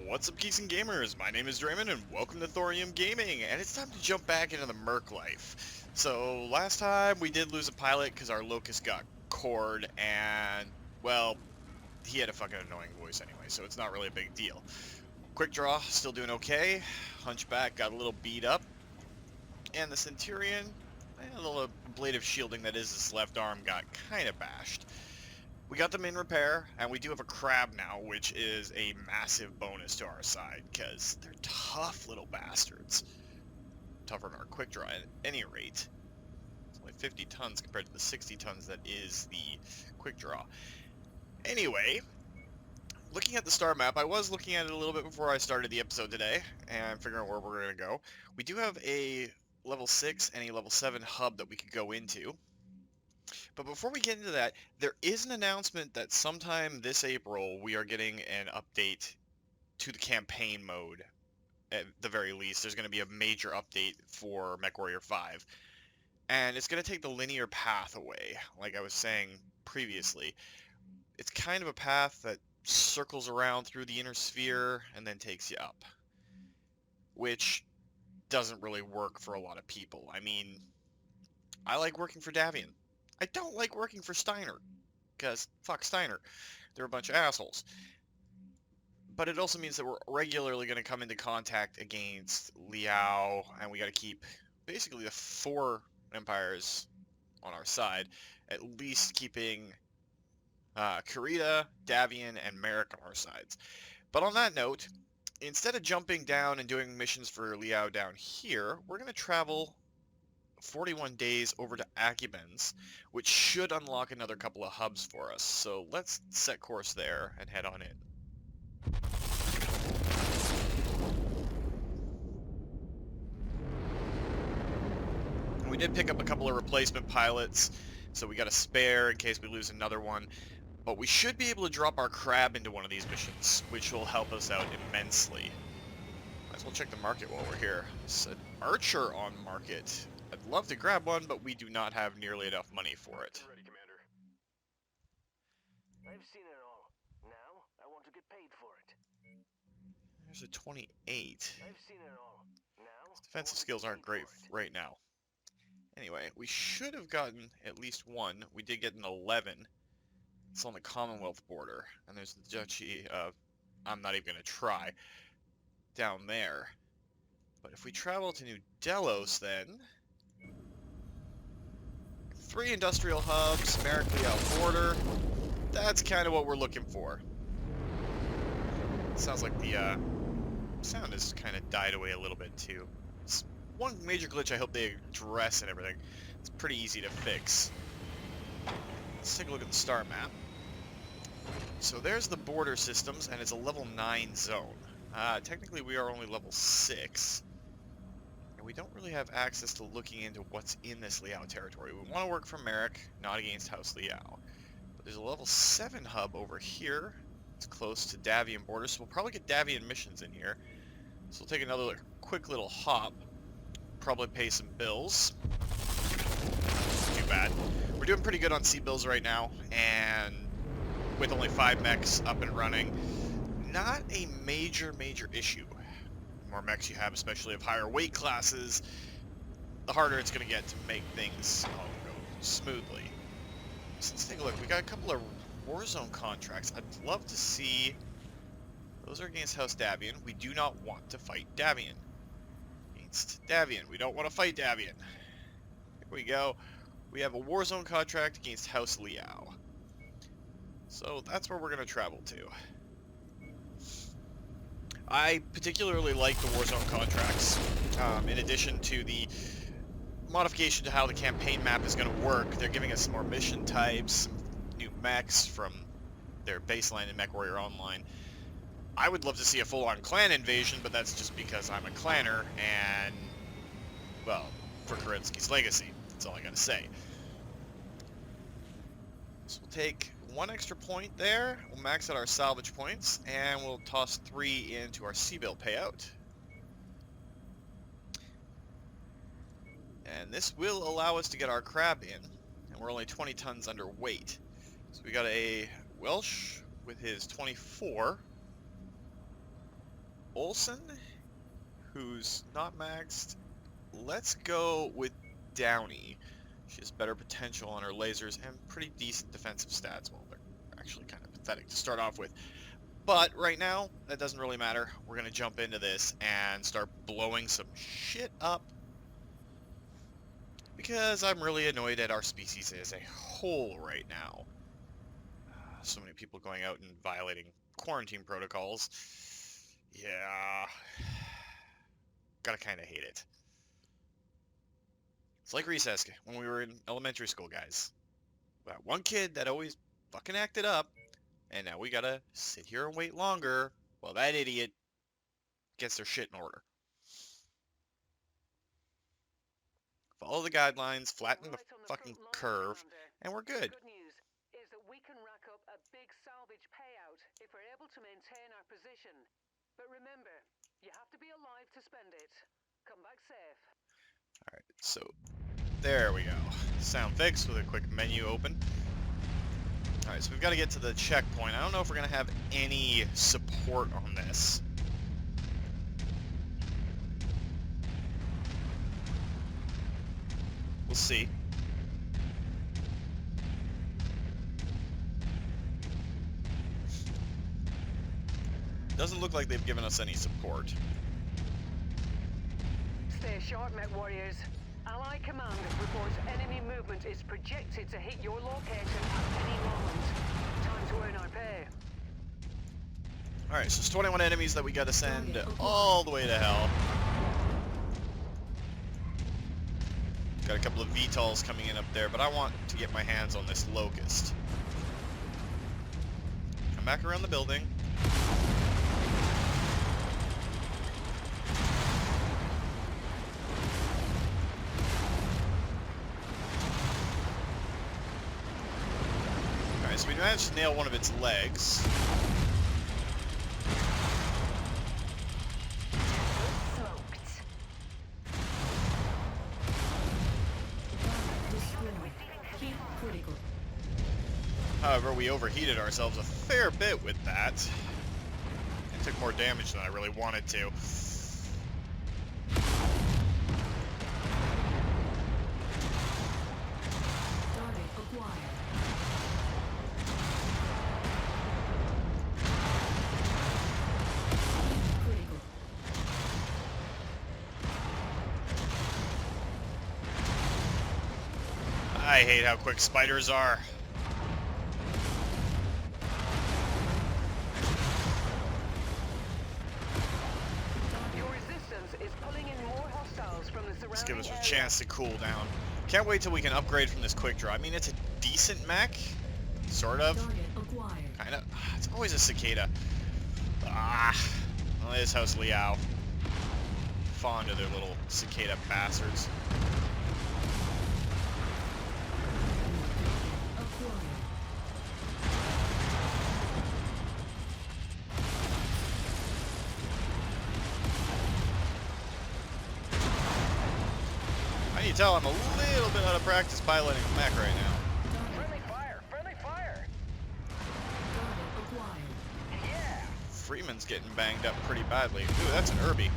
What's up, geeks and gamers? My name is Drementfh, and welcome to Thorium Gaming, and it's time to jump back into the Merc life. So, last time we did lose a pilot because our Locust got cored, and, well, he had a fucking annoying voice anyway, so it's not really a big deal. Quick Draw, still doing okay. Hunchback got a little beat up, and the Centurion, a little blade of shielding that is his left arm, got kind of bashed. We got them in repair, and we do have a crab now, which is a massive bonus to our side, because they're tough little bastards. Tougher than our quick draw at any rate. It's only 50 tons compared to the 60 tons that is the quick draw. Anyway, looking at the star map, I was looking at it a little bit before I started the episode today, and figuring out where we're going to go. We do have a level 6 and a level 7 hub that we could go into. But before we get into that, there is an announcement that sometime this April we are getting an update to the campaign mode. At the very least, there's going to be a major update for MechWarrior 5. And it's going to take the linear path away, like I was saying previously. It's kind of a path that circles around through the inner sphere and then takes you up. Which doesn't really work for a lot of people. I mean, I like working for Davion. I don't like working for Steiner, because fuck Steiner. They're a bunch of assholes. But it also means that we're regularly going to come into contact against Liao, and we got to keep basically the 4 empires on our side, at least keeping Kurita, Davion, and Merc on our sides. But on that note, instead of jumping down and doing missions for Liao down here, we're going to travel 41 days over to Acubens, which should unlock another couple of hubs for us. So let's set course there and head on in. We did pick up a couple of replacement pilots, so we got a spare in case we lose another one. But we should be able to drop our crab into one of these missions, which will help us out immensely. Might as well check the market while we're here. It's an Archer on market. I'd love to grab one, but we do not have nearly enough money for it. Ready, Commander. I've seen it all. Now, I want to get paid for it. There's a 28. I've seen it all. Now, His defensive skills aren't great right now. Anyway, we should have gotten at least one. We did get an 11. It's on the Commonwealth border. And there's the Duchy of... I'm not even going to try. Down there. But if we travel to New Delos, then... 3 industrial hubs, Merc Liao border. That's kind of what we're looking for. Sounds like the sound has kind of died away a little bit too. It's one major glitch I hope they address and everything. It's pretty easy to fix. Let's take a look at the star map. So there's the border systems, and it's a level 9 zone. Technically we are only level 6. And we don't really have access to looking into what's in this Liao territory. We want to work for Merc, not against House Liao. But there's a level 7 hub over here. It's close to Davion border, so we'll probably get Davion missions in here. So we'll take another quick little hop. Probably pay some bills. Too bad. We're doing pretty good on sea bills right now, and with only 5 mechs up and running, not a major issue. The more mechs you have, especially of higher weight classes, the harder it's going to get to make things go smoothly. So let's take a look. We got a couple of Warzone contracts. I'd love to see... Those are against House Davion. We do not want to fight Davion. Against Davion. We don't want to fight Davion. Here we go. We have a Warzone contract against House Liao. So that's where we're going to travel to. I particularly like the Warzone contracts. In addition to the modification to how the campaign map is going to work, they're giving us some more mission types, some new mechs from their baseline in MechWarrior Online. I would love to see a full-on clan invasion, but that's just because I'm a clanner, and, well, for Kerensky's legacy. That's all I gotta say. So we'll take 1 extra point there, we'll max out our salvage points, and we'll toss 3 into our C-bill payout. And this will allow us to get our crab in, and we're only 20 tons underweight. So we got a Welsh with his 24. Olsen, who's not maxed. Let's go with Downey. She has better potential on her lasers and pretty decent defensive stats. Well, they're actually kind of pathetic to start off with. But right now, that doesn't really matter. We're going to jump into this and start blowing some shit up. Because I'm really annoyed at our species as a whole right now. So many people going out and violating quarantine protocols. Yeah. Gotta kinda hate it. It's like recess when we were in elementary school, guys. That one kid that always fucking acted up, and now we gotta sit here and wait longer while that idiot gets their shit in order. Follow the guidelines, flatten the fucking curve, and we're good. Good news is that we can rack up a big salvage payout if we're able to maintain our position. But remember, you have to be alive to spend it. Come back safe. Alright, so there we go. Sound fixed with a quick menu open. Alright, so we've got to get to the checkpoint. I don't know if we're going to have any support on this. We'll see. Doesn't look like they've given us any support. Stay sharp, Met Warriors. Ally Command reports enemy movement is projected to hit your location at any moment. Time to earn our pay. Alright, so it's 21 enemies that we gotta send all the way to hell. Got a couple of VTOLs coming in up there, but I want to get my hands on this Locust. Come back around the building. Alright, so we managed to nail one of its legs. However, we overheated ourselves a fair bit with that. It took more damage than I really wanted to. I hate how quick spiders are. Let's give us a chance to cool down. Can't wait till we can upgrade from this quick draw. I mean, it's a decent mech. Sort of. Kind of. It's always a cicada. Well, this house Liao. Fond of their little cicada bastards. You tell I'm a little bit out of practice piloting a mech right now. Friendly fire! Friendly fire! Yeah! Freeman's getting banged up pretty badly. Ooh, that's an Irby.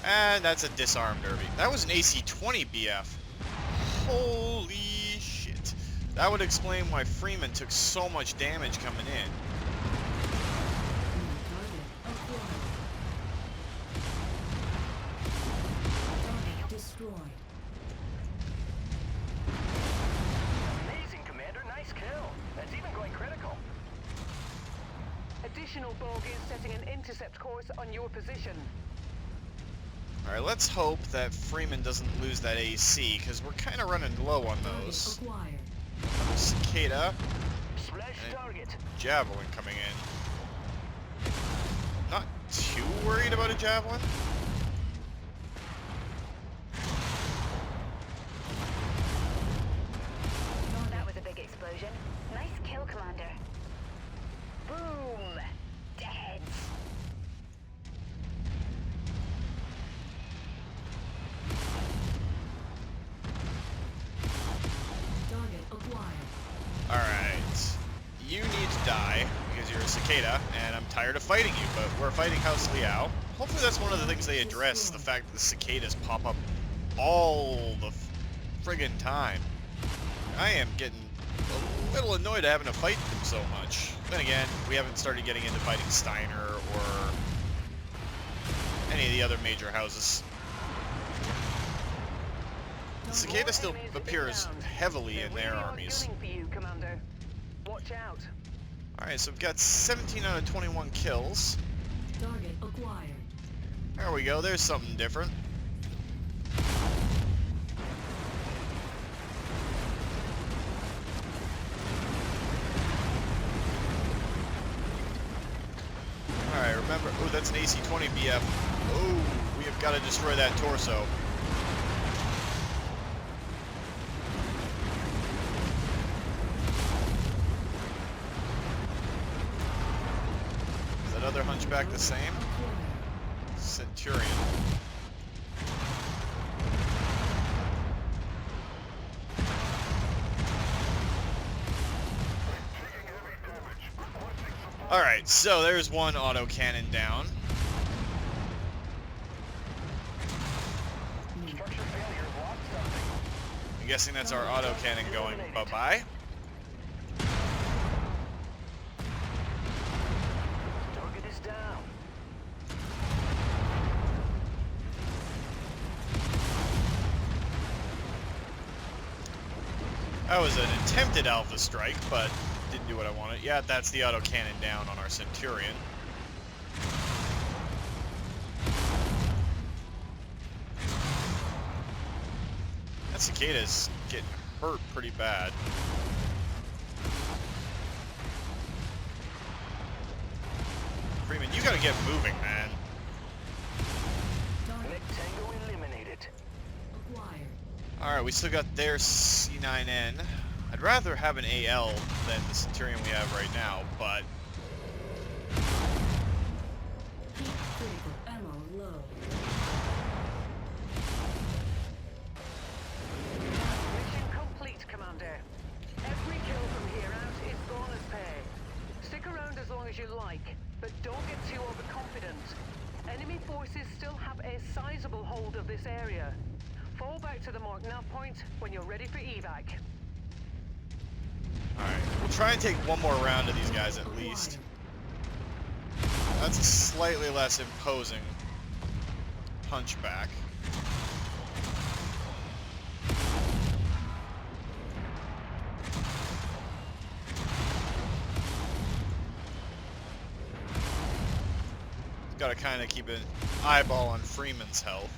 And that's a disarmed Irby. That was an AC-20 BF. Holy shit. That would explain why Freeman took so much damage coming in. Amazing, Commander. Nice kill. That's even going critical. Additional bogies setting an intercept course on your position. Alright, let's hope that Freeman doesn't lose that AC, because we're kind of running low on those. Cicada. Splash target. Javelin coming in. Not too worried about a Javelin. That was a big explosion. Nice kill, Commander. Boom! Dead. Alright. you need to die because you're a cicada, and I'm tired of fighting you, but we're fighting House Liao. Hopefully that's one of the things they address, the fact that the cicadas pop up all the friggin' time. I am getting a little annoyed at having to fight them so much. Then again, we haven't started getting into fighting Steiner or any of the other major houses. The cicada still appears heavily in their armies. Watch out. Alright, so we've got 17 out of 21 kills. Target acquired. There we go, there's something different. Alright, remember, oh, that's an AC-20 BF. Oh, we have got to destroy that torso. Is that other hunchback the same? Centurion. Alright, so there's one autocannon down. I'm guessing that's our autocannon going bye-bye. Target is down. That was an attempted alpha strike, but didn't do what I wanted. Yeah, that's the autocannon down on our Centurion. That cicada's getting hurt pretty bad. Freeman, you gotta get moving, man. Target Tango eliminated. acquired. Alright, we still got their C9N. I'd rather have an AL than the Centurion we have right now, but Heat critical ammo low. Mission complete, Commander. Every kill from here out is bonus pay. Stick around as long as you like, but don't get too overconfident. Enemy forces still have a sizable hold of this area. Fall back to the mark nav point when you're ready for evac. alright. We'll try and take one more round of these guys at least. That's a slightly less imposing hunchback. Gotta kind of keep an eyeball on Freeman's health.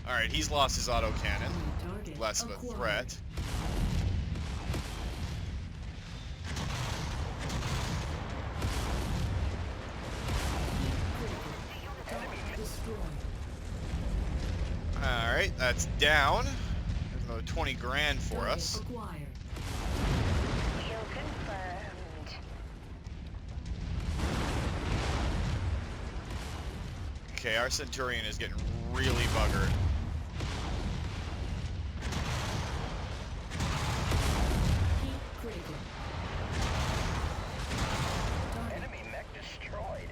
Alright, he's lost his autocannon. Target Less of a acquired. threat. Target destroyed. Alright, that's down. There's another 20 grand for Target us. acquired. Kill confirmed. Okay, our Centurion is getting really buggered. Heat critical. Target Enemy mech destroyed.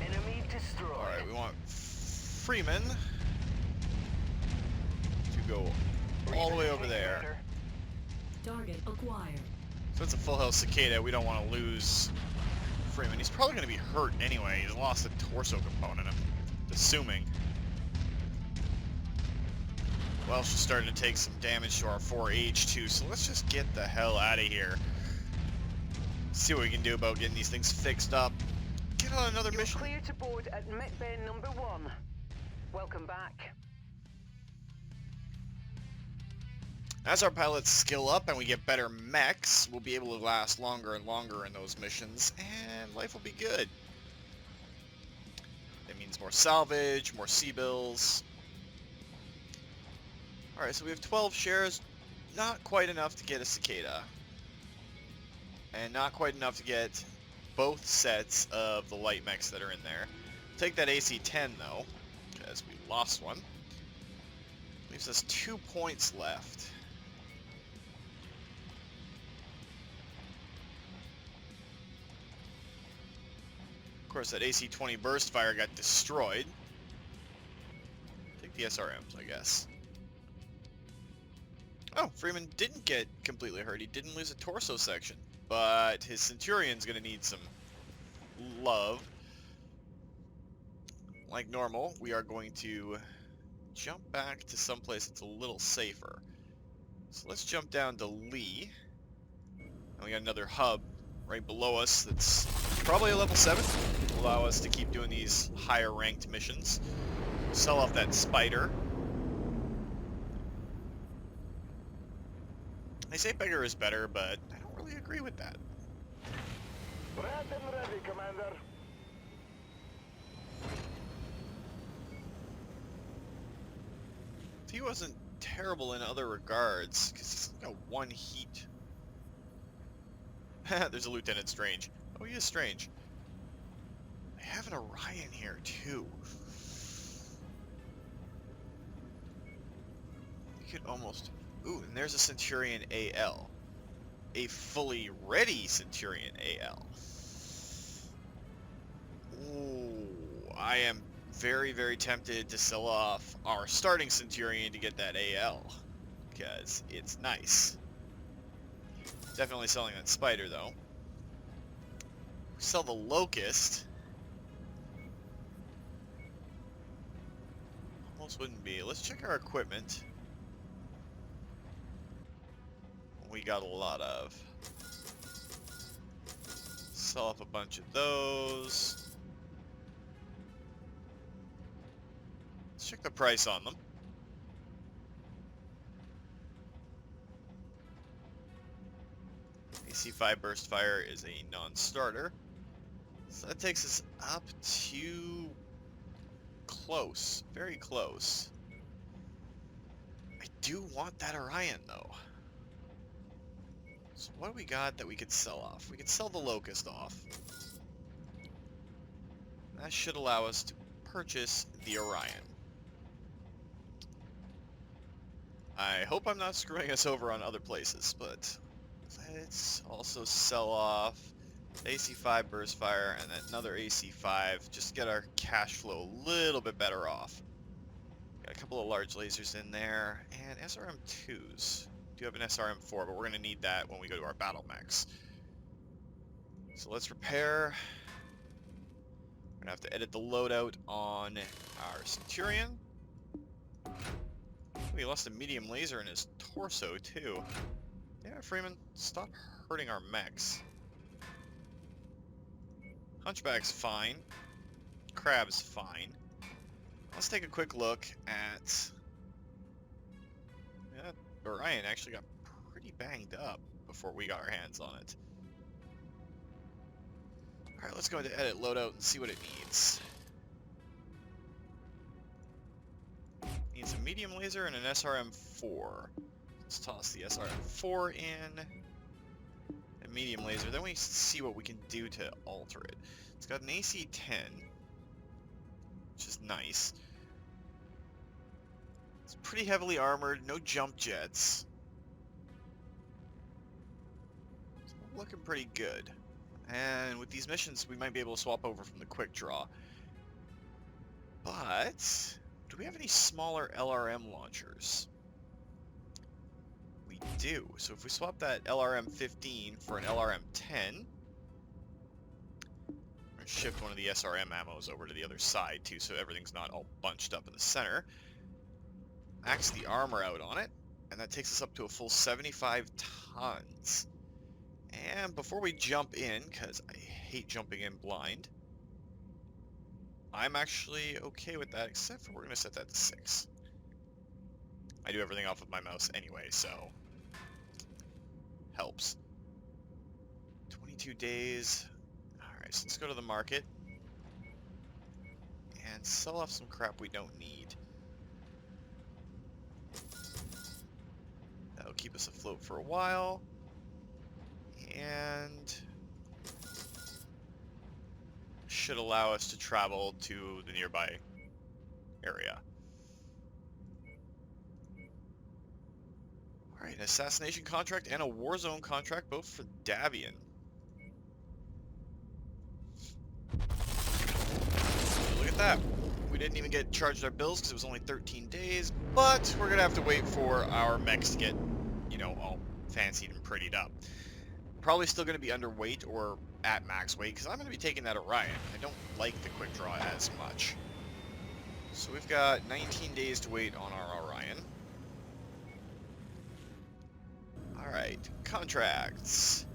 Enemy destroyed. Alright, we want Freeman to go all the way over there. target acquired. So it's a full health cicada. We don't want to lose Freeman. He's probably going to be hurt anyway. He's lost a torso component, I'm assuming. Well, she's starting to take some damage to our 4H2, so let's just get the hell out of here. See what we can do about getting these things fixed up. Get on another You're mission. clear to board at Met Bay number 1. Welcome back. As our pilots skill up and we get better mechs, we'll be able to last longer and longer in those missions, and life will be good. That means more salvage, more sea bills. Alright, so we have 12 shares. Not quite enough to get a cicada. And not quite enough to get both sets of the light mechs that are in there. Take that AC-10 though, because we lost one. Leaves us 2 points left. Of course, that AC-20 burst fire got destroyed. Take the SRMs, I guess. Oh, Freeman didn't get completely hurt. He didn't lose a torso section. But his Centurion's going to need some love. Like normal, we are going to jump back to someplace that's a little safer. So let's jump down to Lee. And we got another hub right below us that's probably a level 7. Will allow us to keep doing these higher ranked missions. Sell off that spider. They say bigger is better, but I don't really agree with that. Ready and ready, Commander. He wasn't terrible in other regards, because he's got 1 heat. There's a Lieutenant Strange. Oh, he is Strange. I have an Orion here, too. You could almost... Ooh, and there's a Centurion AL. A fully ready Centurion AL. Ooh, I am very, very tempted to sell off our starting Centurion to get that AL. Because it's nice. Definitely selling that spider, though. We sell the Locust. Almost wouldn't be. Let's check our equipment. We got a lot of. Sell off a bunch of those. Let's check the price on them. AC-5 burst fire is a non-starter. So that takes us up to close, very close. I do want that Orion though. So what do we got that we could sell off? We could sell the Locust off. That should allow us to purchase the Orion. I hope I'm not screwing us over on other places, but let's also sell off AC-5 burst fire and then another AC-5 just to get our cash flow a little bit better off. Got a couple of large lasers in there and SRM-2s. Do have an SRM-4, but we're going to need that when we go to our battle mechs. So let's repair. We're going to have to edit the loadout on our Centurion. We lost a medium laser in his torso, too. Yeah, Freeman, stop hurting our mechs. Hunchback's fine. Crab's fine. Let's take a quick look at... Yeah, Orion actually got pretty banged up before we got our hands on it. Alright, let's go into edit loadout and see what it needs. Needs a medium laser and an SRM-4. Let's toss the SRM-4 in. A medium laser, then we see what we can do to alter it. It's got an AC-10, which is nice. It's pretty heavily armored, no jump jets. It's looking pretty good. And with these missions, we might be able to swap over from the quick draw. But do we have any smaller LRM launchers? We do. So if we swap that LRM-15 for an LRM-10, we're going to shift one of the SRM ammos over to the other side too, so everything's not all bunched up in the center. Max the armor out on it, and that takes us up to a full 75 tons. And before we jump in, because I hate jumping in blind, I'm actually okay with that, except for we're going to set that to 6. I do everything off of my mouse anyway, so helps. 22 days. Alright, so let's go to the market and sell off some crap we don't need. That'll keep us afloat for a while. And should allow us to travel to the nearby area. Alright, an assassination contract and a war zone contract, both for Davion. Look at that. We didn't even get charged our bills because it was only 13 days, but we're gonna have to wait for our mechs to get, you know, all fancied and prettied up. Probably still gonna be underweight or at max weight because I'm gonna be taking that Orion. I don't like the quick draw as much. So we've got 19 days to wait on our Orion. Alright, contracts.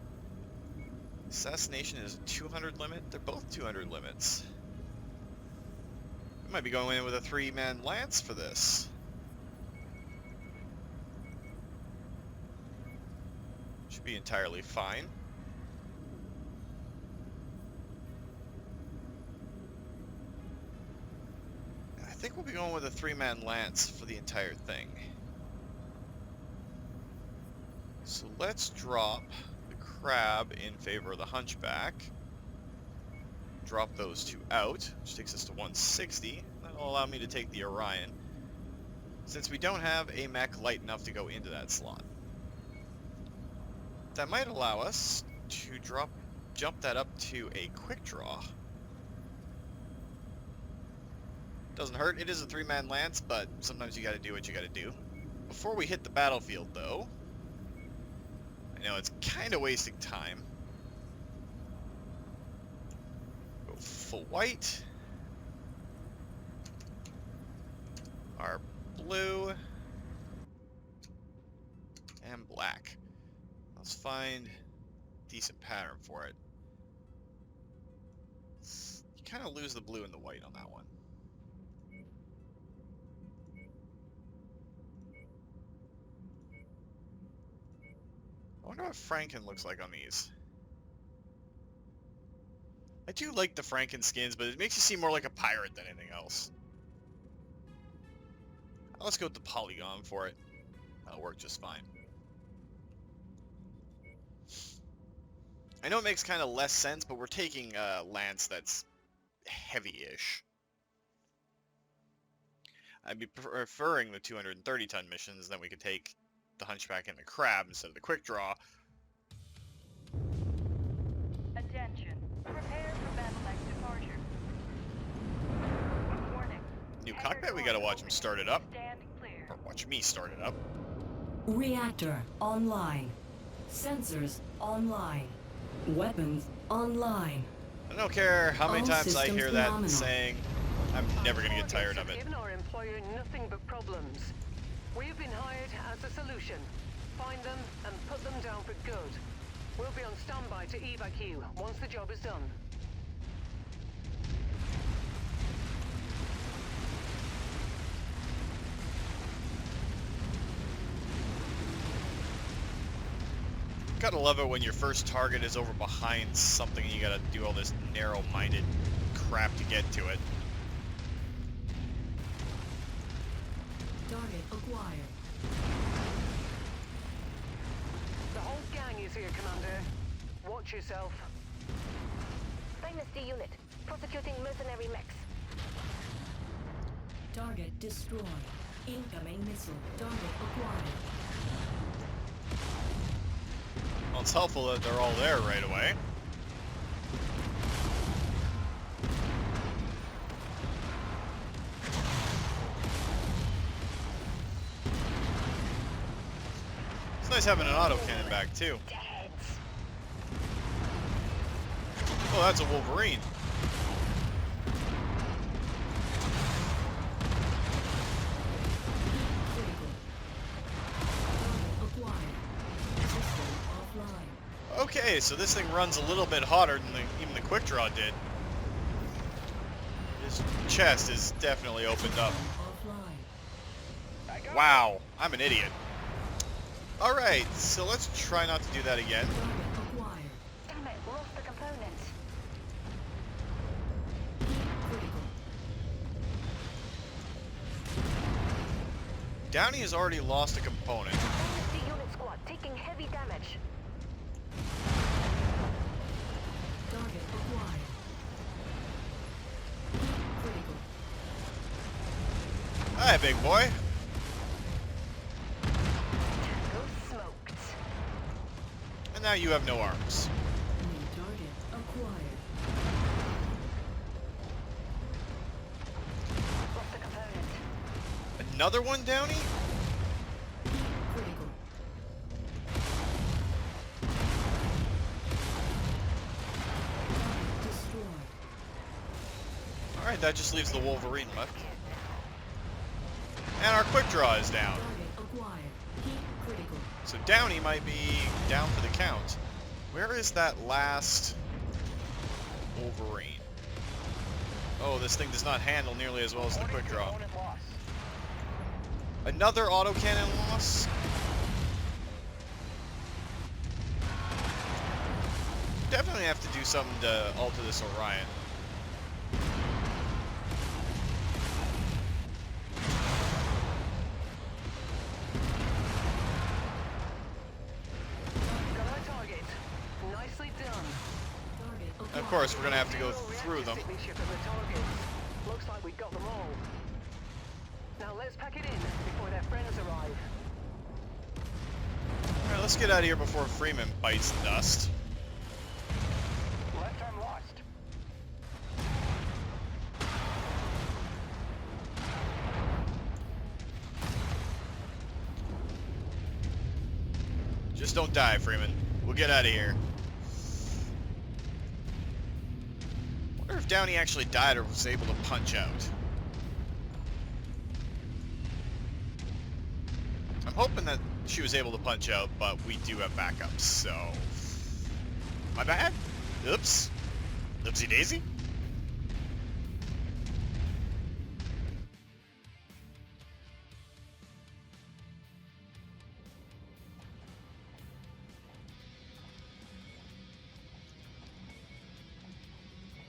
Assassination is a 200 limit. They're both 200 limits. We might be going in with a 3-man lance for this. Should be entirely fine. I think we'll be going with a 3-man lance for the entire thing. So let's drop the crab in favor of the hunchback. Drop those two out, which takes us to 160. That'll allow me to take the Orion, since we don't have a mech light enough to go into that slot. That might allow us to jump that up to a quick draw. Doesn't hurt. It is a 3-man lance, but sometimes you gotta do what you gotta do. Before we hit the battlefield, though, I know it's kind of wasting time. Go full white. Our blue. And black. Let's find a decent pattern for it. You kind of lose the blue and the white on that one. I wonder what Franken looks like on these. I do like the Franken skins, but it makes you seem more like a pirate than anything else. Let's go with the polygon for it. That'll work just fine. I know it makes kind of less sense, but we're taking a lance that's heavy-ish. I'd be preferring the 230-ton missions, then we could take the hunchback and the crab instead of the quick draw. Attention. Prepare for battle next departure. Warning. New cockpit, we gotta watch him start it up. Stand clear. Or watch me start it up. Reactor online. Sensors online. Weapons online. I don't care how many All times I systems hear that phenomenal. saying, I'm never gonna get tired of it. Given our employer nothing but problems. We've been hired as a solution. Find them and put them down for good. We'll be on standby to evac you once the job is done. Gotta love it when your first target is over behind something and you gotta do all this narrow-minded crap to get to it. Target acquired. The whole gang is here, Commander. Watch yourself. Dynasty unit. Prosecuting mercenary mechs. Target destroyed. Incoming missile. Target acquired. Well, it's helpful that they're all there right away. It's nice having an autocannon back, too. Deads. Oh, that's a Wolverine. Critical. Target acquired. System offline. Okay, so this thing runs a little bit hotter than even the quick draw did. His chest is definitely opened up. Offline. Wow, I'm an idiot. Alright, so let's try not to do that again. Target acquired. Damn it, lost the components. Critical. Downey has already lost a component. Dynasty unit squad taking heavy damage. Target acquired. Critical. Hi, big boy. Go now you have no arms. New target acquired. What's the component? Another one, Downey? Critical. Destroyed. Alright, that just leaves the Wolverine left. And our quick draw is down. Target acquired. Heat critical. So Downey might be down for the count. Where is that last Wolverine? Oh, this thing does not handle nearly as well as the quick draw. Component lost. Another autocannon loss? Definitely have to do something to alter this Orion. Got our target. Nicely done. Target acquired. And of course, we're going to have to go through them. Signature for the targets. Looks like we got them all. Now let's pack it in before their friends arrive. Alright, let's get out of here before Freeman bites the dust. Left arm lost. Just don't die, Freeman. We'll get out of here. Wonder if Downey actually died or was able to punch out. I'm hoping that she was able to punch out, but we do have backups, so... My bad? Oops. Oopsie daisy?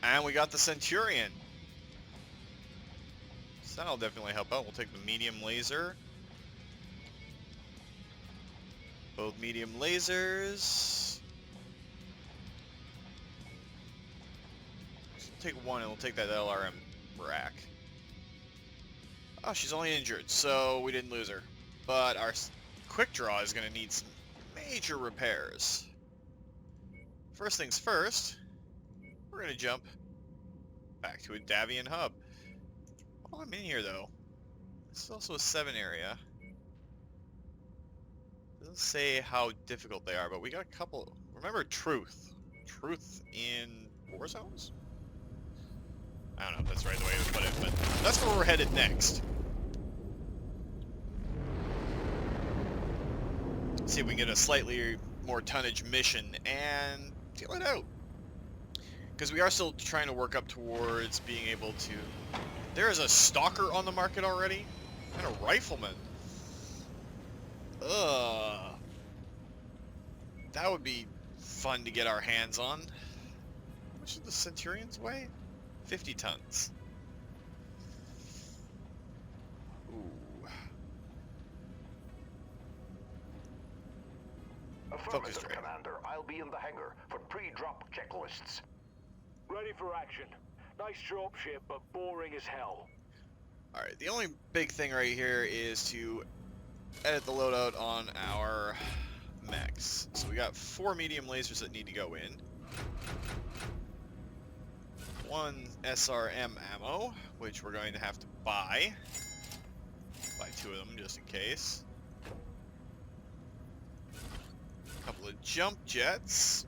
And we got the Centurion. So that'll definitely help out. We'll take the medium laser. Both medium lasers. So we'll take one and we'll take that LRM rack. Oh, she's only injured, so we didn't lose her. But our quick draw is going to need some major repairs. First things first, we're going to jump back to a Davion hub. While I'm in here, though, this is also a 7 area. Doesn't say how difficult they are, but we got a couple. Remember Truth. Truth in war zones? I don't know if that's the right way to put it, but that's where we're headed next. See if we can get a slightly more tonnage mission and deal it out. Because we are still trying to work up towards being able to... There is a stalker on the market already? And a rifleman. Ugh. That would be fun to get our hands on. How much does the Centurions weigh? 50 tons. Ooh. Focus Affirmative, rate. Commander. I'll be in the hangar for pre-drop checklists. Ready for action. Nice dropship, but boring as hell. Alright, the only big thing right here is to edit the loadout on our mechs. So we got 4 medium lasers that need to go in. 1 SRM ammo, which we're going to have to buy. Buy 2 of them just in case. A couple of jump jets.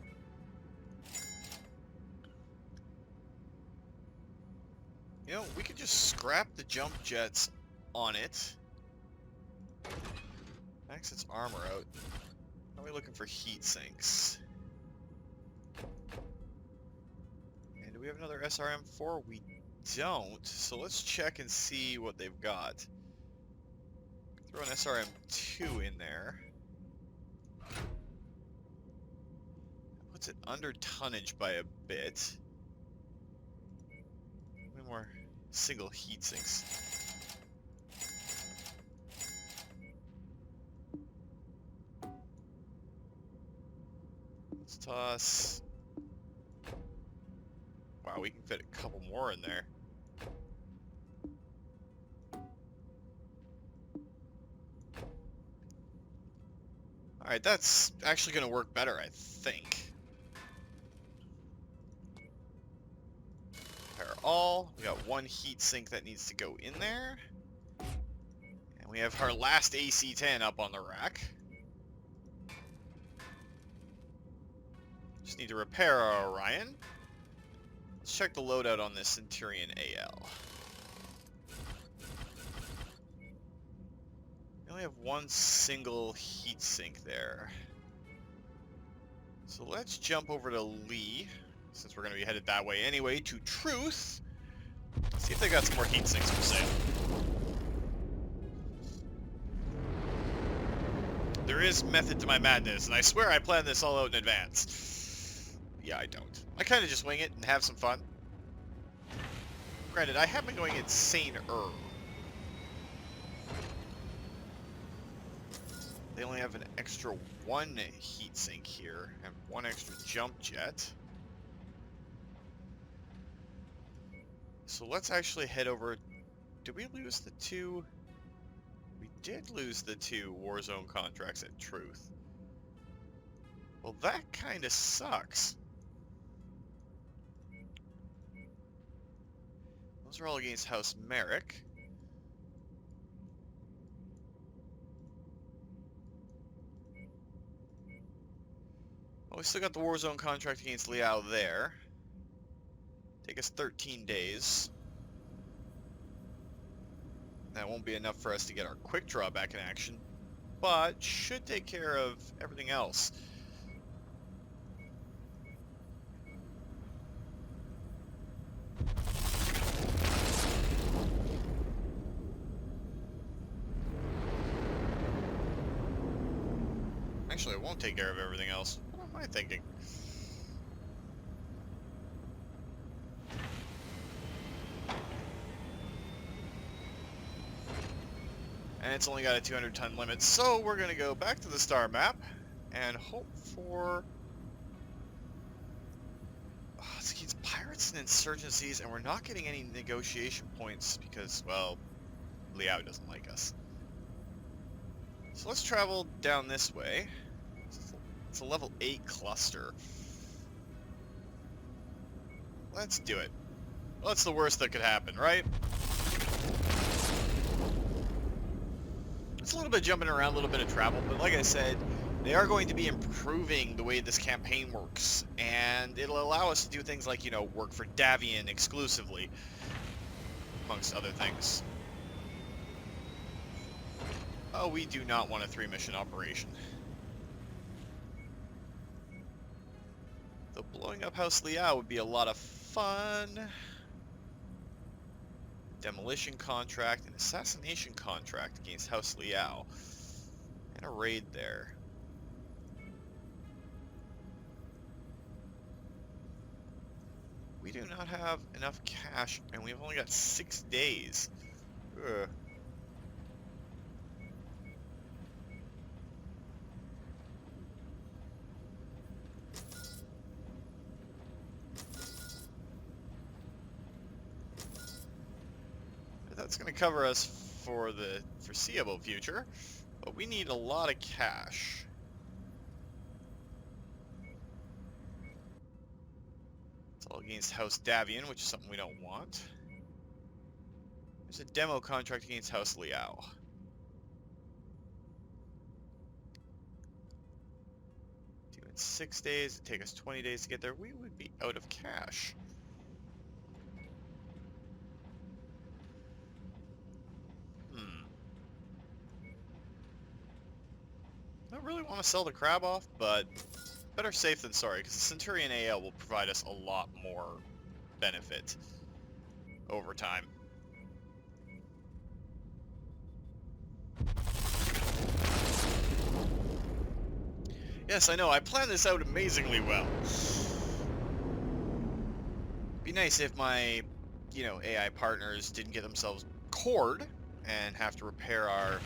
You know, we could just scrap the jump jets on it. Max its armor out. How are we looking for heat sinks? And do we have another SRM4? We don't. So let's check and see what they've got. Throw an SRM2 in there. Puts it under tonnage by a bit. How many more single heat sinks? Let's toss. Wow, we can fit a couple more in there. Alright, that's actually going to work better, I think. Repair all. We got one heat sink that needs to go in there. And we have our last AC-10 up on the rack. Just need to repair our Orion. Let's check the loadout on this Centurion AL. We only have one single heat sink there. So let's jump over to Lee, since we're going to be headed that way anyway, to Truth. See if they got some more heat sinks for sale. There is method to my madness, and I swear I planned this all out in advance. Yeah, I don't. I kind of just wing it and have some fun. Granted, I have been going insane-er. They only have an extra one heat sink here, and one extra jump jet. So let's actually head over. Did we lose the two? We did lose the two Warzone contracts at Truth. Well, that kind of sucks. Those are all against House Merc. Well, we still got the Warzone contract against Liao there. Take us 13 days. That won't be enough for us to get our quick draw back in action, but should take care of everything else. Actually, it won't take care of everything else. What am I thinking? And it's only got a 200-ton limit, so we're going to go back to the star map and hope for... Oh, it's against pirates and insurgencies, and we're not getting any negotiation points because, well, Liao doesn't like us. So let's travel down this way. It's a level 8 cluster. Let's do it. What's the worst that could happen, right? It's a little bit jumping around, a little bit of travel, but like I said, they are going to be improving the way this campaign works, and it'll allow us to do things like, you know, work for Davion exclusively, amongst other things. Oh, we do not want a 3-mission operation. Though blowing up House Liao would be a lot of fun. Demolition contract, an assassination contract against House Liao, and a raid there. We do not have enough cash, and we've only got 6 days. Ugh. That's going to cover us for the foreseeable future, but we need a lot of cash. It's all against House Davion, which is something we don't want. There's a demo contract against House Liao. Due in 6 days, it'd take us 20 days to get there. We would be out of cash. I don't really want to sell the crab off, but better safe than sorry, because the Centurion AL will provide us a lot more benefit over time. Yes, I know, I planned this out amazingly well. Be nice if my, you know, AI partners didn't get themselves cored and have to repair our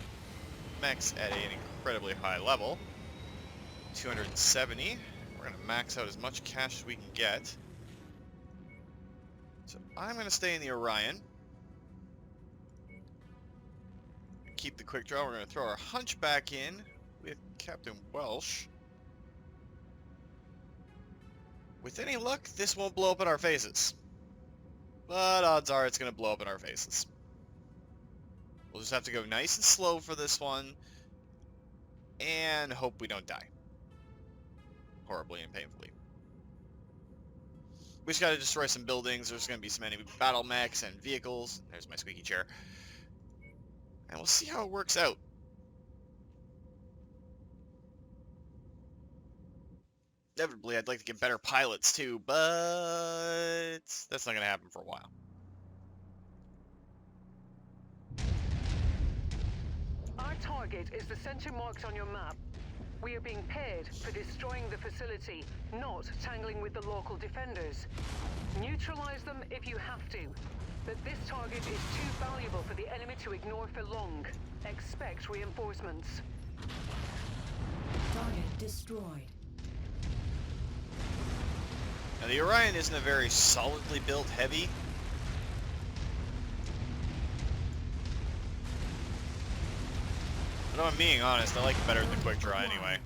mechs at an incredibly high level. 270. We're going to max out as much cash as we can get. So I'm going to stay in the Orion. Keep the quick draw. We're going to throw our hunchback in with Captain Welsh. With any luck, this won't blow up in our faces. But odds are it's going to blow up in our faces. We'll just have to go nice and slow for this one. And hope we don't die. Horribly and painfully. We just gotta destroy some buildings. There's gonna be some enemy battle mechs and vehicles. There's my squeaky chair. And we'll see how it works out. Inevitably, I'd like to get better pilots too, but that's not gonna happen for a while. Our target is the center marked on your map. We are being paid for destroying the facility, not tangling with the local defenders. Neutralize them if you have to, but this target is too valuable for the enemy to ignore for long. Expect reinforcements. Target destroyed. Now the Orion isn't a very solidly built heavy. But if I'm being honest, I like it better than the quick draw anyway.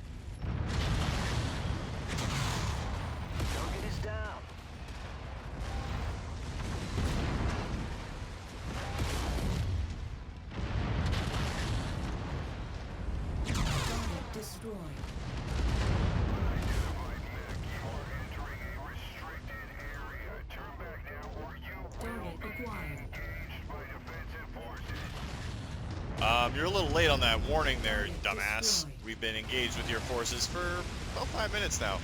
Target is down. Target destroyed. Target acquired. You're a little late on that warning there, dumbass. We've been engaged with your forces for about 5 minutes now.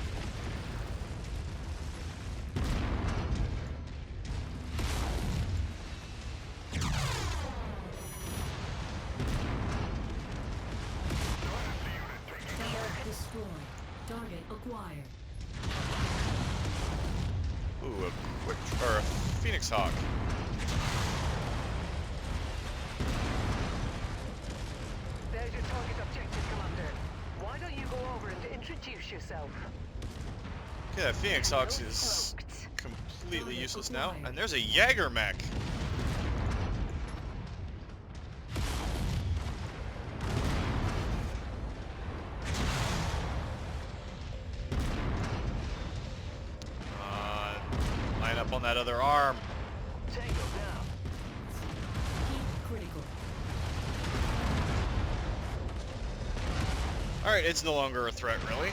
Target destroyed. Target acquired. Ooh, a quick or a Phoenix Hawk. There's your target objective, Commander. Why don't you go over and introduce yourself? Okay, that Phoenix Hawk is completely useless now. And there's a Jaeger mech. Line up on that other arm. Tango down. Heat critical. Alright, it's no longer a threat, really.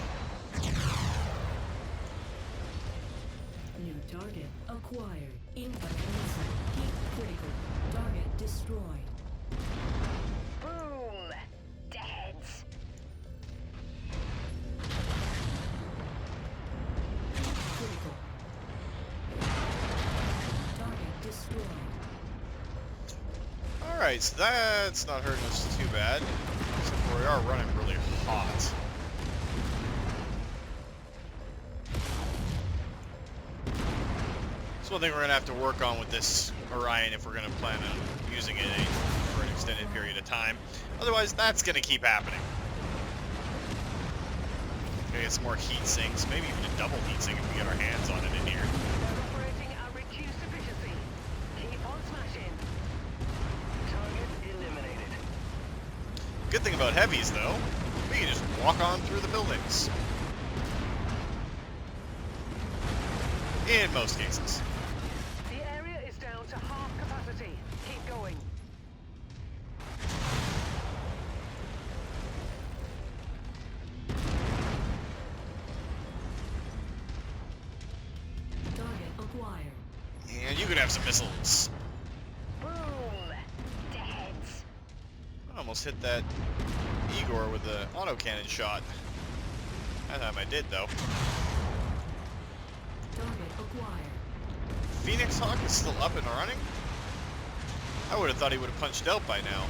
New target acquired. Incoming missile. Heat critical. Target destroyed. Boom! Deads. Heat critical. Target destroyed. Alright, so that's not hurting us too bad. Except for we are running really hot. That's one thing we're going to have to work on with this Orion if we're going to plan on using it for an extended period of time. Otherwise, that's going to keep happening. Gonna get some more heat sinks, maybe even a double heat sink if we get our hands on it in here. Operating at reduced efficiency. Keep on smashing. Target eliminated. Good thing about heavies, though, we can just walk on through the buildings. In most cases. The area is down to half capacity. Keep going. Target acquired. And you could have some missiles. Boom! Deads. I almost hit that Igor with the autocannon shot. That time I did, though. Target acquired. Phoenix Hawk is still up and running? I would have thought he would have punched out by now.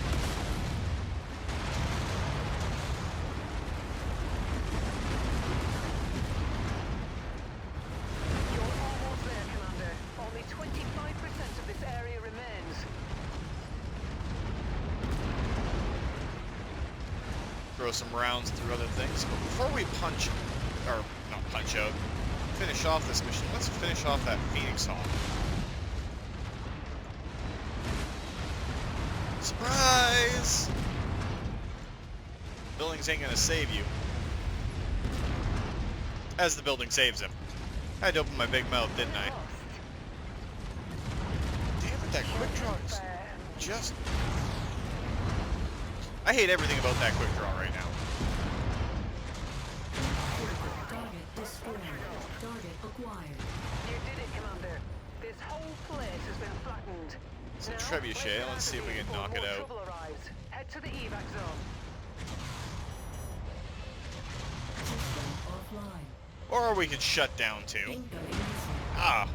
You're almost there, Commander. Only 25% of this area remains. Throw some rounds through other things. But before we punch, or not punch out, finish off this mission, let's finish off that Phoenix Hawk. Surprise! Buildings ain't gonna save you. As the building saves him. I had to open my big mouth, didn't I? Damn it, that quick draw is just... I hate everything about that quick draw right now. Target destroyed. Target acquired. You did it, Commander. This whole place has been flattened. It's a Now, trebuchet. Let's see if we can before knock it more out. trouble arrives. Head to the evac zone. System offline. Or we could shut down too. Incoming missile. Ah,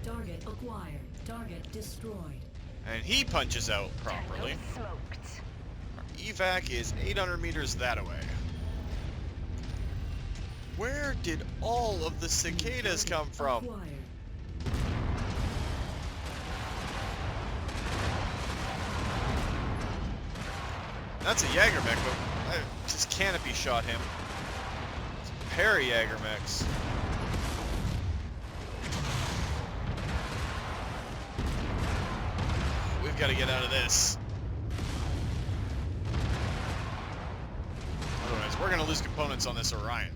Target acquired. Target destroyed. and he punches out properly. Smoked. Evac is 800 meters that away. Where did all of the cicadas come from? Acquired. That's a Jaeger mech, but I just canopy shot him. It's a pair of Jaeger mechs. We've got to get out of this. Otherwise, we're going to lose components on this Orion.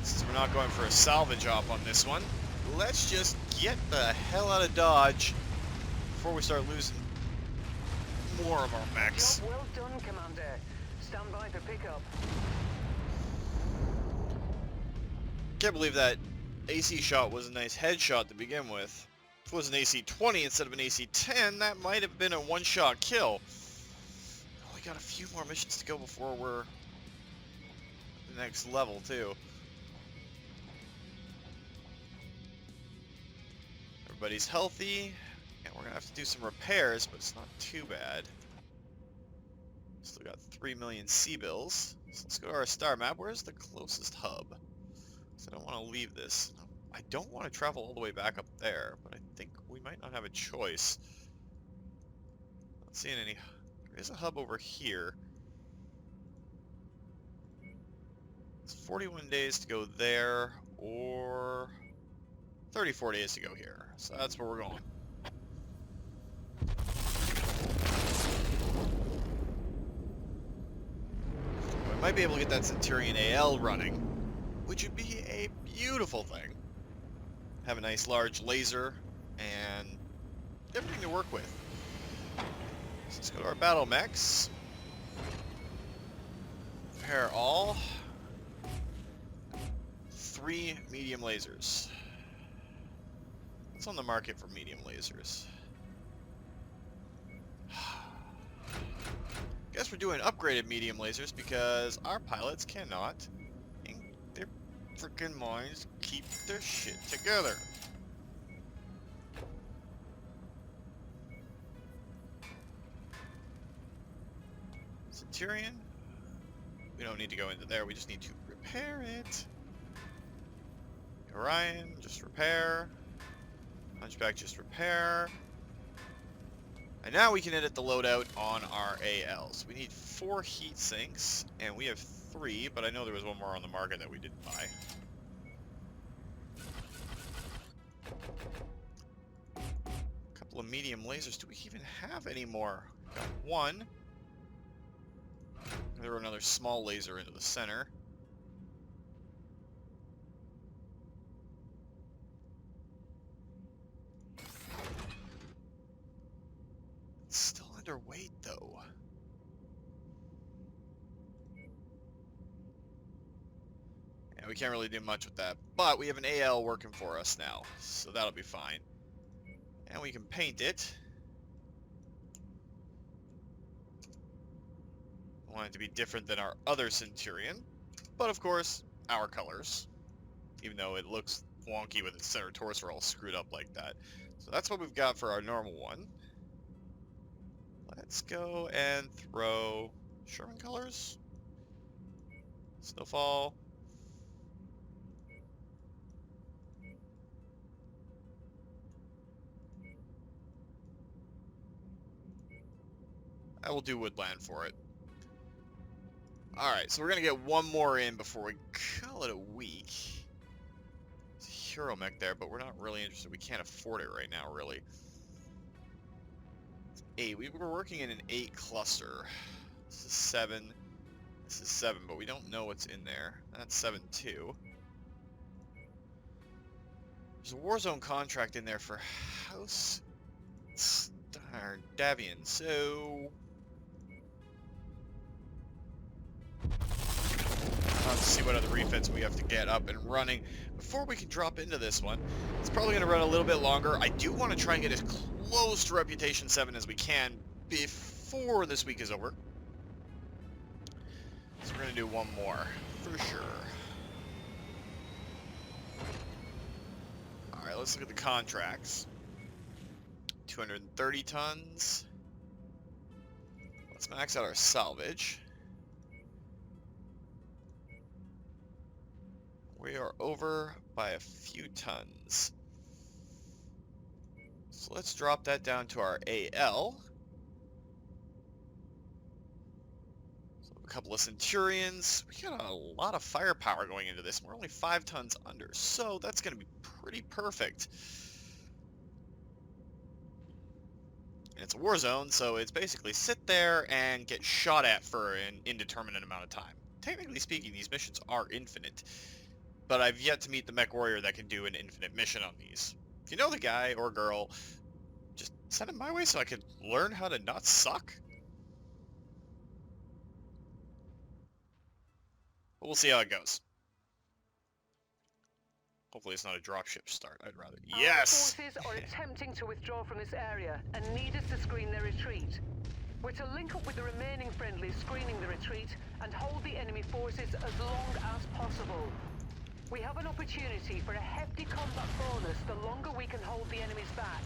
Since we're not going for a salvage op on this one, let's just get the hell out of Dodge before we start losing more of our mechs. Job well done, Commander. Stand by for pickup. Can't believe that AC shot was a nice headshot to begin with. If it was an AC 20 instead of an AC 10, that might have been a one-shot kill. We got a few more missions to go before we're at the next level, too. Everybody's healthy. Yeah, we're gonna have to do some repairs, but it's not too bad. Still got 3 million C-bills. So let's go to our star map. Where's the closest hub? So I don't want to leave this. I don't want to travel all the way back up there, but I think we might not have a choice. Not seeing any. There is a hub over here. It's 41 days to go there, or 34 days to go here. So that's where we're going. We might be able to get that Centurion AL running, which would be a beautiful thing. Have a nice large laser and everything to work with. So let's go to our battle mechs. Repair all. 3 medium lasers. What's on the market for medium lasers? Guess we're doing upgraded medium lasers because our pilots cannot, in their freaking minds, keep their shit together. Centurion? We don't need to go into there, we just need to repair it. Orion, just repair. Hunchback, just repair. And now we can edit the loadout on our ALs. We need 4 heat sinks, and we have 3, but I know there was one more on the market that we didn't buy. A couple of medium lasers. Do we even have any more? Got 1. There were another small laser into the center. It's still underweight though. Yeah, we can't really do much with that. But we have an AL working for us now, so that'll be fine. And we can paint it. I want it to be different than our other Centurion, but of course, our colors. Even though it looks wonky with its center torso all screwed up like that. So that's what we've got for our normal one. Let's go and throw Sherman colors. Snowfall. I will do woodland for it. Alright, so we're going to get one more in before we call it a week. Turo mech there, but we're not really interested. We can't afford it right now, really. 8. We were working in an 8 cluster. This is 7. This is 7, but we don't know what's in there. That's 7 too. There's a Warzone contract in there for House Star Davion, so let's see what other refits we have to get up and running before we can drop into this one. It's probably going to run a little bit longer. I do want to try and get as close to Reputation 7 as we can before this week is over. So we're going to do one more, for sure. Alright, let's look at the contracts. 230 tons. Let's max out our salvage. We are over by a few tons. So let's drop that down to our AL. So a couple of Centurions. We got a lot of firepower going into this. We're only 5 tons under, so that's going to be pretty perfect. And it's a war zone, so it's basically sit there and get shot at for an indeterminate amount of time. Technically speaking, these missions are infinite. But I've yet to meet the mech warrior that can do an infinite mission on these. If you know the guy or girl, just send him my way so I can learn how to not suck. But we'll see how it goes. Hopefully it's not a dropship start. I'd rather... Yes! Our forces are attempting to withdraw from this area and need us to screen their retreat. We're to link up with the remaining friendlies screening the retreat and hold the enemy forces as long as possible. We have an opportunity for a hefty combat bonus the longer we can hold the enemies back.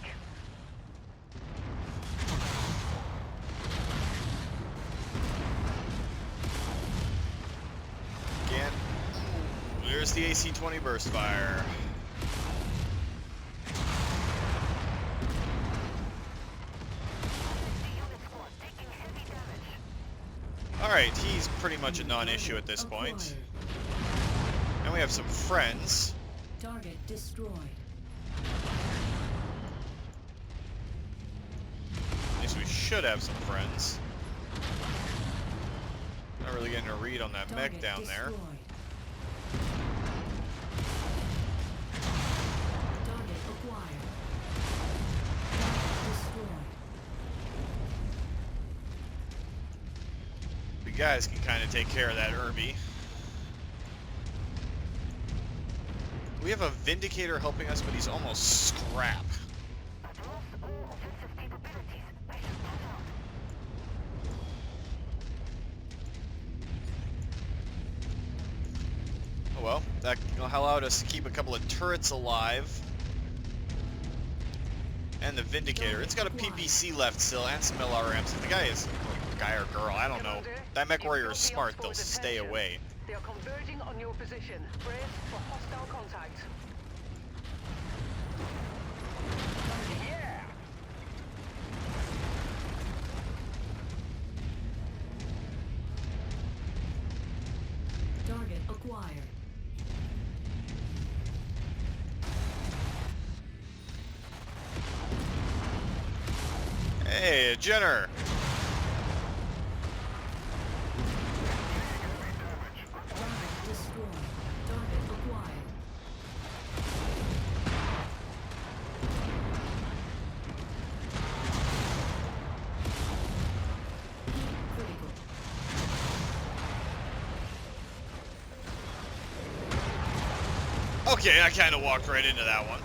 Again. There's the AC-20 burst fire. Alright, he's pretty much a non-issue at this point. And we have some friends. Target destroyed. At least we should have some friends. Not really getting a read on that mech down there. Target acquired. Target destroyed. The guys can kind of take care of that Irby. We have a Vindicator helping us, but he's almost scrap. Oh well, that allowed us to keep a couple of turrets alive. And the Vindicator. It's got a PPC left still, and some LRMs. If the guy is a guy or girl, I don't know. That mech warrior is smart, they'll stay away. They are converging on your position. Brace for hostile contact. Yeah! Target acquired. Hey, Jenner! Target destroyed. Target acquired. Critical. Okay, I kind of walked right into that one.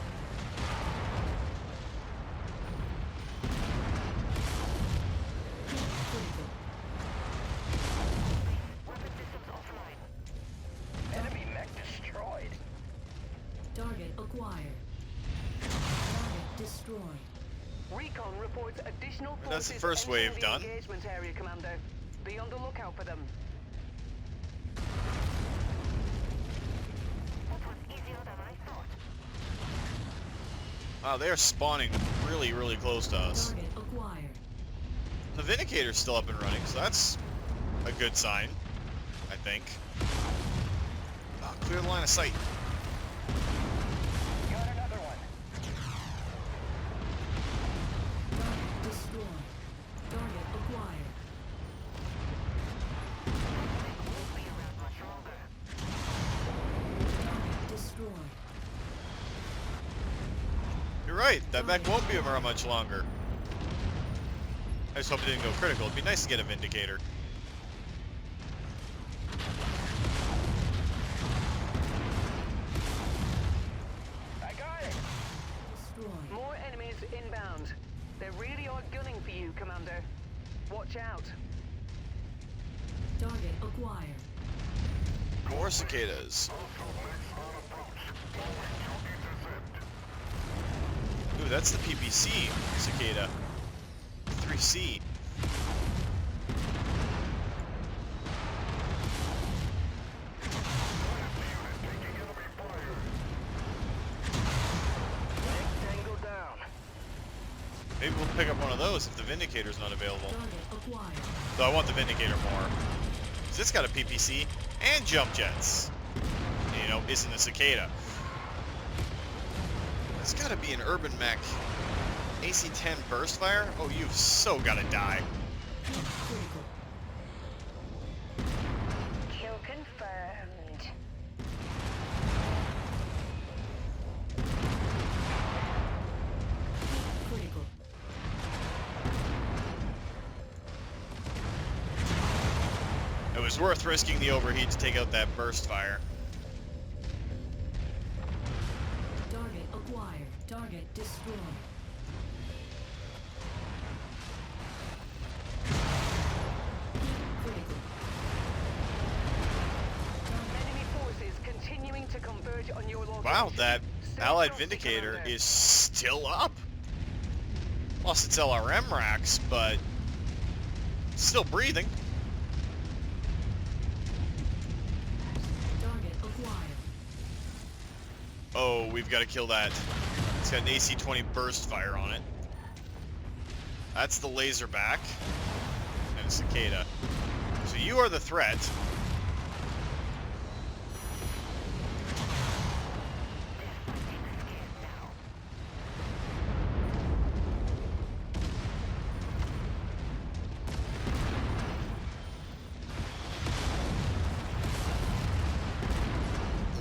Weapon systems offline. Enemy mech destroyed. Target acquired. Target destroyed. Recon reports additional forces. That's the first entering wave the done. Engagement area, Commander. Be on the lookout for them. That was easier than I thought. Wow, they are spawning really, really close to us. Target acquired. The Vindicator's still up and running, so that's a good sign, I think. Oh, clear the line of sight. right. That mech won't be around much longer. I just hope it didn't go critical. It'd be nice to get a Vindicator. I got it. Destroyed. More enemies inbound. They really are gunning for you, Commander. Watch out. Target acquired. More cicadas. Ooh, that's the PPC cicada. 3C. Tango down. Maybe we'll pick up one of those if the Vindicator's not available. Target acquired. Though I want the Vindicator more. 'Cause it's got a PPC and jump jets. You know, isn't a cicada. It's gotta be an urban mech. AC-10 burst fire? Oh, you've so gotta die. Critical. Kill confirmed. Critical. It was worth risking the overheat to take out that burst fire. Target acquired. Target destroyed. Critical. Enemy forces continuing to converge on your location. Wow, that Stay Allied frosty, Vindicator Commander. is still up. Lost its LRM racks, but still breathing. Target acquired. Oh, we've got to kill that. It's got an AC-20 burst fire on it. That's the laserback. And a cicada. So you are the threat.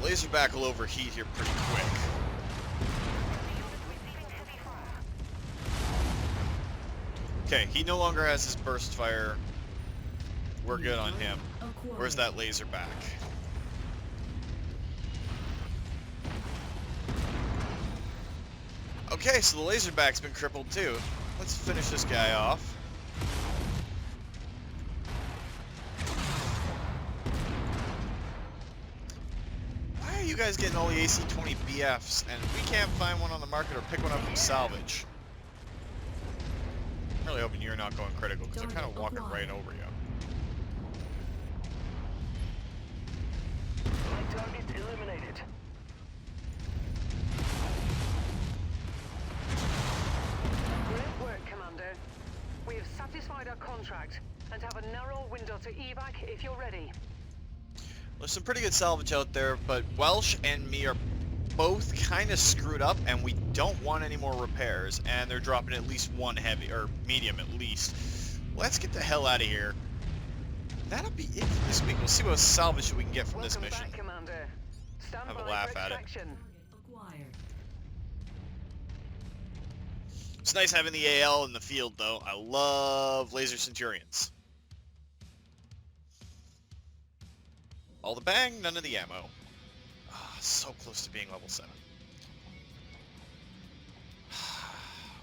The laserback will overheat here pretty quick. Okay, he no longer has his burst fire. We're good on him. Acquired. Where's that laserback? Okay, so the laserback's been crippled too. Let's finish this guy off. Why are you guys getting all the AC-20 BFs and we can't find one on the market or pick one up from salvage? I'm really hoping you're not going critical because I'm kind of walking right over you. Light target eliminated. Great work, Commander. We have satisfied our contract and have a narrow window to evac if you're ready. There's some pretty good salvage out there, but Welsh and me are both kind of screwed up, and we don't want any more repairs, and they're dropping at least one heavy, or medium at least. Let's get the hell out of here. That'll be it for this week. We'll see what salvage we can get from this Welcome mission. back, Commander. Stand Have a by laugh for at it. extraction. Target acquired. It's nice having the AL in the field, though. I love Laser Centurions. All the bang, none of the ammo. Ah, so close to being level 7.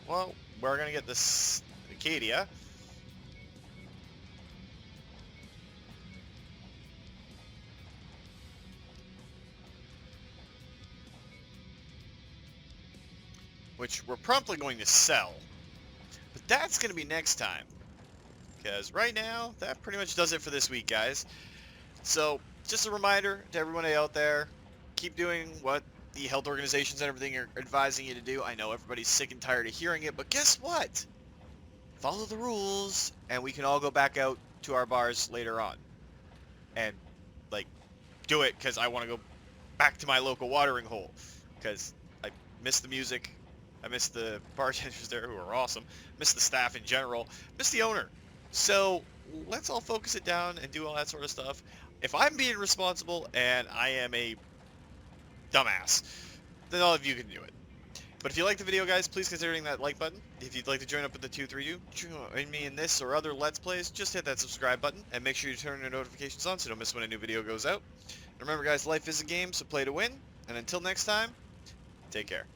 Well, we're gonna get this Acadia. Which we're promptly going to sell. But that's going to be next time. Because right now, that pretty much does it for this week, guys. So, just a reminder to everyone out there, keep doing what the health organizations and everything are advising you to do. I know everybody's sick and tired of hearing it, but guess what? Follow the rules, and we can all go back out to our bars later on. And, like, do it, because I want to go back to my local watering hole. Because I miss the music. I miss the bartenders there who are awesome. Miss the staff in general. Miss the owner. So let's all focus it down and do all that sort of stuff. If I'm being responsible and I am a dumbass, then all of you can do it. But if you like the video, guys, please consider hitting that like button. If you'd like to join up with the 232, join me in this or other Let's Plays, just hit that subscribe button, and make sure you turn your notifications on so you don't miss when a new video goes out. And remember, guys, life is a game, so play to win. And until next time, take care.